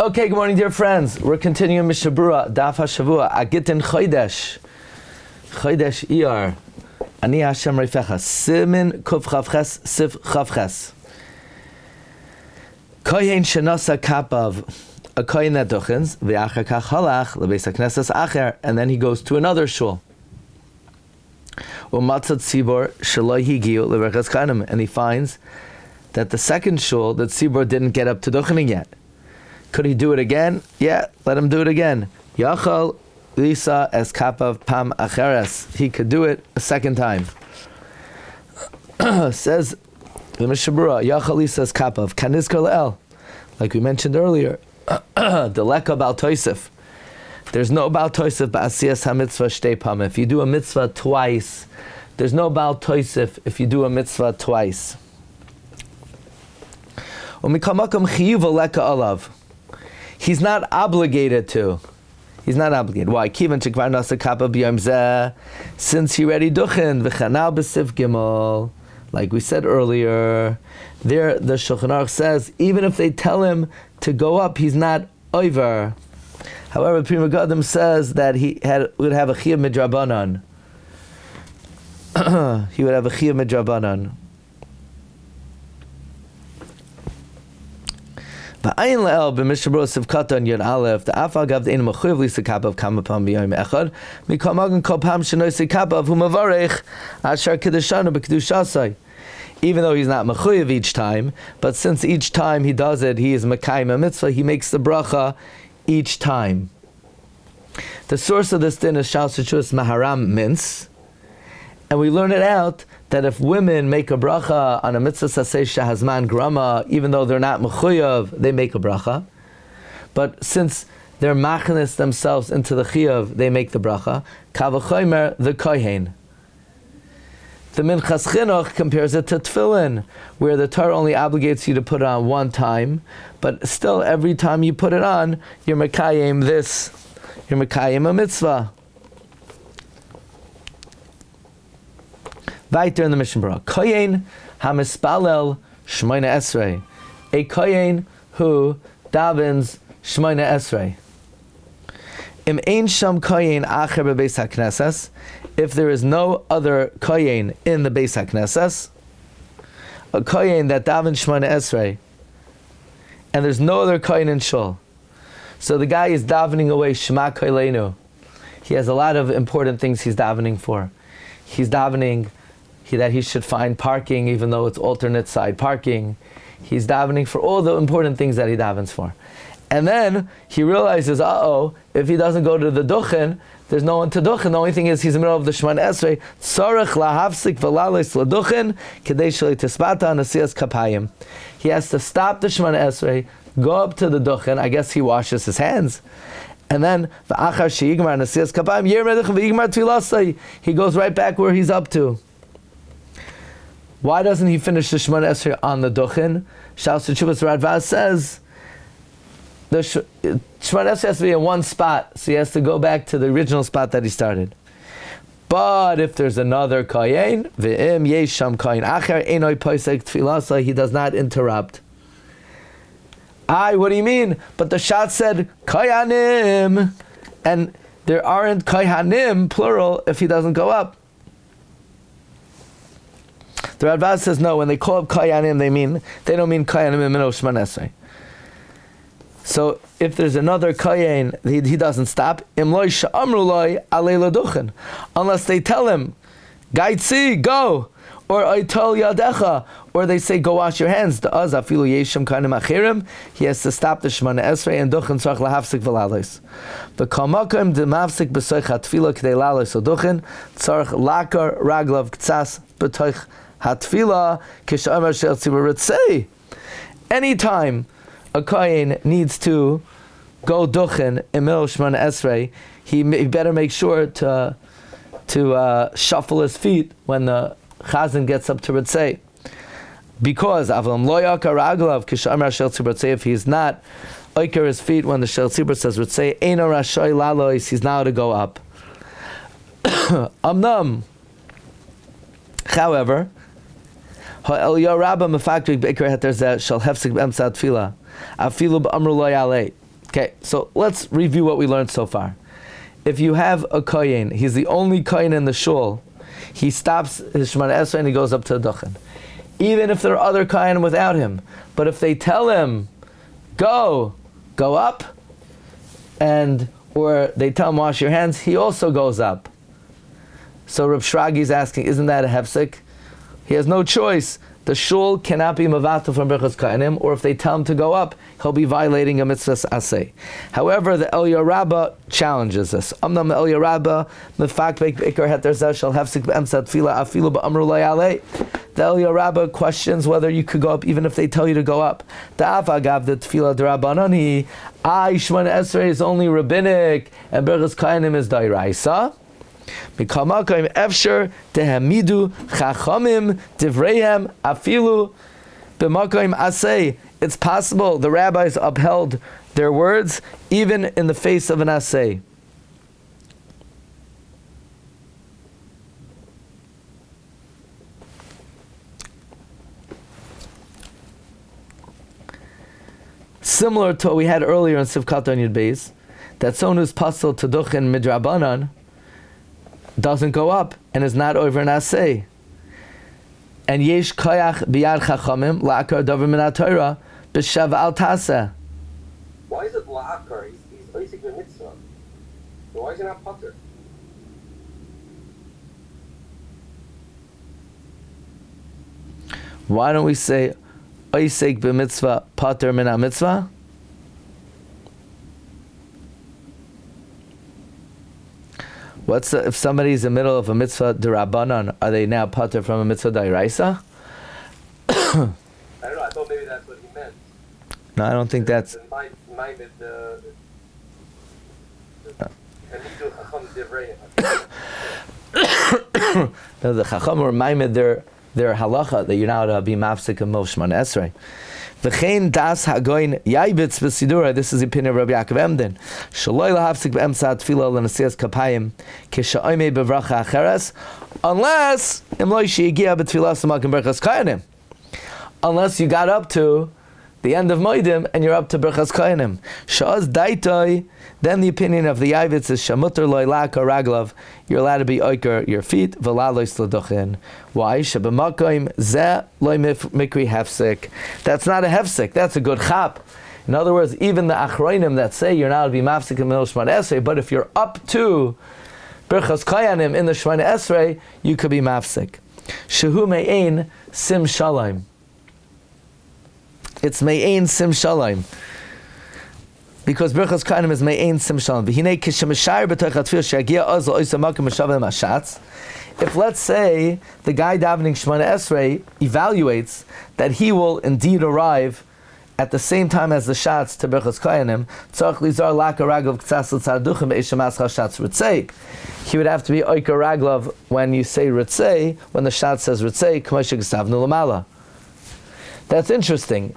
Okay, good morning, dear friends. We're continuing Berura, Daf HaShavua, Agitin Chodesh. Chodesh Iyar. Ani Hashem Reifecha. Siman Kuf Chavches, Sif Chavches. Kohein Shenasa Kapav. A Kohein that Duchans, V'achar Kach Halach, Lebeis HaKnesses Acher, and then he goes to another shul. Umatzat Tzibor Shaloi Higiu Leverchas Chanim, and he finds that the second shul, that Tzibor didn't get up to Duchaning yet. Could he do it again? Yeah, let him do it again. Yachal Lisa es Kapav Pam Acheres. He could do it a second time. Says the Mishabura, Yachal Lisa es Kapav Kanizkar Le'el. Like we mentioned earlier, the Leka Bal Toisef. There's no Bal Toisef Ba'asiyas HaMitzvah Shtei Pam. If you do a mitzvah twice, there's no Bal Toisef if you do a mitzvah twice. Umikamakam Chiyuv Leka Alav. He's not obligated to. He's not obligated. Why? Kivan Shekvar Nasa Kappa B'Yom Zeh. Since he ready Duchan V'Chanal B'Sif Gimel. Like we said earlier, there the Shulchan Aruch says even if they tell him to go up, he's not over. However, the Pri Megadim says that he would have a Chiyuv Midrabanan. He would have a Chiyuv Midrabanan. V'ayin le'el b'mishabro sivkatan yod aleph da'afal gav de'enu mechuyev l'sikapav kama pam b'yom echad mikol magen kol pam shenoi sikapav hu mavarech asher kedushanu b'kedushasai. Even though he's not mechuyev each time, but since each time he does it, he is mekayim a mitzvah, he makes the bracha each time. The source of this din is Shal Shechus Maharam mince, and we learn it out that if women make a bracha on a mitzvah saseh shahazman grama, even though they're not mechuyev, they make a bracha. But since they're machnes themselves into the chiyuv, they make the bracha. Kavachomer the kohen. The Minchas Chinuch compares it to tefillin, where the Torah only obligates you to put it on one time, but still every time you put it on, you're mekayim this, you're mekayim a mitzvah. Weiter in the Mishnah, Kohein hamispalel shmoina esrei, a Kohein who davens shmoina esrei. Im ein sham Kohein acher bebeis haknesses, if there is no other Kohein in the beis haknesses, a Kohein that davens shmoina esrei, and there's no other Kohein in shul. So the guy is davening away Shema Koilenu. He has a lot of important things he's davening for. He's davening that he should find parking even though it's alternate side parking. He's davening for all the important things that he davens for. And then he realizes, if he doesn't go to the Duchan, there's no one to Duchan. The only thing is he's in the middle of the Shemana Esrei. Tzarech lahavsik v'lalos l'Duchan kedei sheli tispata nasiyas kapayim. He has to stop the Shemana Esrei, go up to the Duchan. I guess he washes his hands. And then v'achar she'yigmar nasiyas kapayim yirmedich v'yigmar tfilasai. He goes right back where he's up to. Why doesn't he finish the Shemana Esrei on the Duchan? Shas Teshuvas Radvaz says the Shemana Esrei has to be in one spot, so he has to go back to the original spot that he started. But if there's another Kohein, ve'im yesham Kohein acher einoi posek tfilasa, he does not interrupt. What do you mean? But the Shat said Kohanim, and there aren't Kohanim plural if he doesn't go up. The Radvaz says no. When they call up Kohanim, they don't mean Kohanim in Minol Shemana Esrei. So if there's another Kohen, he doesn't stop. Unless they tell him, Gaitzi, go, or Aitol Yadecha, or they say, go wash your hands. He has to stop the Shemana Esrei and Duchan tzarich lahavsik v'lalos. The kalmakim demavsik b'soich hatfila k'dei lalos o Duchan tzarich lakar raglav k'tzas b'toich hatfila k'shamar shel tzibur ritzei. Anytime a Kohen needs to go Duchan in middle of Shemana Esrei, he better make sure to shuffle his feet when the Chazan gets up to Ritzei. Because Avlam lo yakar raglav k'shamar shel tzibur ritzei, if he's not oiker his feet when the shel tzibur says Ritzei, eino rashoy lalois, he's now to go up. Amnam. However, ha'el yarabba mefakrik be'ikar heter zeh shel hefsik b'emtzat tefila. Afilu b'amru lo yalei. Okay, so let's review what we learned so far. If you have a Kohein, he's the only Kohein in the shul, he stops his Shemana Esrei and he goes up to the Duchan. Even if there are other Kohenim without him, but if they tell him, go up, or they tell him wash your hands, he also goes up. So Reb Shragi is asking, isn't that a hefsek? He has no choice. The shul cannot be mavato from Berchas Kohenim, or if they tell him to go up, he'll be violating a mitzvah aseh. However, the Eliyah Rabbah challenges this. Amnam the Eliyah Rabbah mefak beik beikar heter zeh shall hefsek be'emsa tefila afilu ba'amru lo yaleh. The Eliyah Rabbah questions whether you could go up even if they tell you to go up. Da'af agav the tefila d'Rabbanani. Shemana Esrei is only rabbinic and Berchas Kohenim is d'oraisa. Mikamakim efshar tehamidu chachamim divreihem afilu b'makim asay. It's possible the rabbis upheld their words even in the face of an asay. Similar to what we had earlier in Sivkat on Yud Beis, that someone who's pasal to Duchan midrabanan doesn't go up and is not over an asay. And yesh koyach biyad chachamim la'akar davar min Torah b'shav al taseh. Why is it la'akar? He's basically a mitzvah. So why is he not pater? Why don't we say oisek b'mitzvah pater min ha-mitzvah? If somebody's in the middle of a mitzvah d'Rabbanan, are they now pater from a mitzvah d'oraisa? I don't know. I thought maybe that's what he meant. No, I don't think that's. No, the Chacham or Maimed their halacha that you're not to be mafsik and mov Shemana Esrei. V'chein das hagoin yaibitz b'sidura. This is the opinion of Rabbi Yaakov Emden. Shaloi lahafsik b'emsa tefila l'nasiyas kapayim k'sha'oimei b'vracha acheres, unless imloi she'igia b'tefila s'makim berchas kohenim. Unless you got up to the end of Moedim and you're up to berchas kohenim. Sha'az daitoi. Then the opinion of the Yavitz is shamuter loy laka raglav. You're allowed to be oiker your feet. V'lalois l'duchin. Why? Shebemakoim zeh loy mikri hefsek. That's not a hefsek. That's a good chap. In other words, even the achroinim that say you're not to be mafsek in middle Shemana Esrei, but if you're up to berchas kohanim in the Shemana Esrei, you could be mafsek. Shehu me'ein sim shalom. It's me'ein sim shalom. Because Berchas Kohanim is me'ein sim shalom. V'hinei k'shemeshayir b'toich atfil she'agia oz lo'oisa makim m'shavim ha'shatz. If, let's say, the guy davening Shemana Esrei evaluates that he will indeed arrive at the same time as the shots to Berchas Kohanim, tzarich lizar laka raglav k'tzas l'tzar duchem be'eshem ascha shatz ritzei. He would have to be oika raglav when you say ritzei, when the shot says ritzei, k'moshe g'stavnu l'mala. That's interesting.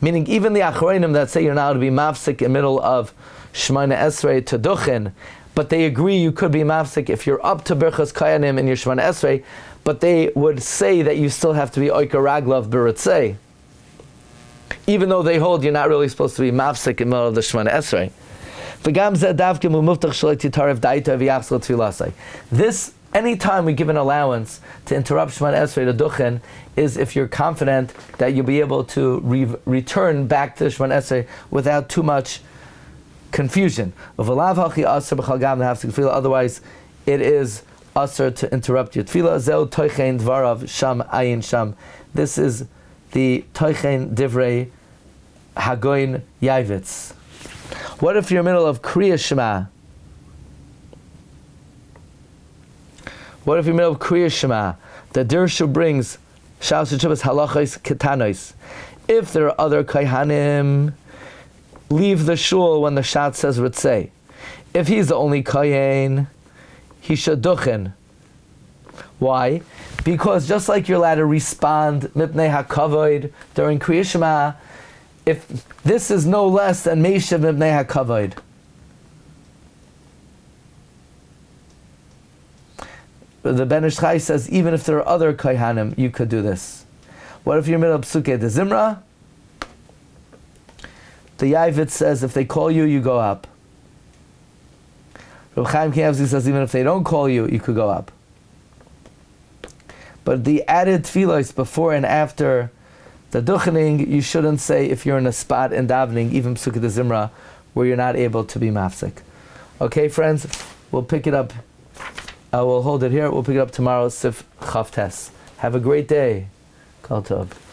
Meaning even the achroinim that say you're now to be mafsik in the middle of Shemana Esrei to Duchan, but they agree you could be mafsik if you're up to Berchas Kohanim in your Shemana Esrei, but they would say that you still have to be oika raglav b'ritzei, even though they hold you're not really supposed to be mafsik in the middle of the Shemana Esrei. This, anytime we give an allowance to interrupt Shemana Esrei to Duchan, is if you're confident that you'll be able to return back to Shemana Esrei without too much confusion. Otherwise, it is asur to interrupt your tefillah. Zeu toichein dvarav sham ayin sham. This is the toichein divrei hagoin yavitz. What if you're in the middle of Kriya Shema? What if you're in the middle of Kriya Shema? The Dirshu brings Shaus Shuvas halachos ketanos. If there are other kohanim, leave the shul when the shat says ritzei. If he's the only kohen, he should duchen. Why? Because just like you're allowed to respond mipnei hakavod during Kriya Shema, if this is no less than meishav mipnei hakavod. The Ben Ish Chai says even if there are other kohanim, you could do this. What if you're in the middle of Psukei de Zimra? The Yavit says if they call you, you go up. Reb Chaim Kanievsky says even if they don't call you, you could go up. But the added tefillos before and after the duchening, you shouldn't say if you're in a spot in davening, even Psukei de Zimra, where you're not able to be mafsik. Okay, friends, we'll pick it up. We'll hold it here. We'll pick it up tomorrow, Sif Chavtes. Have a great day. Kol Tov.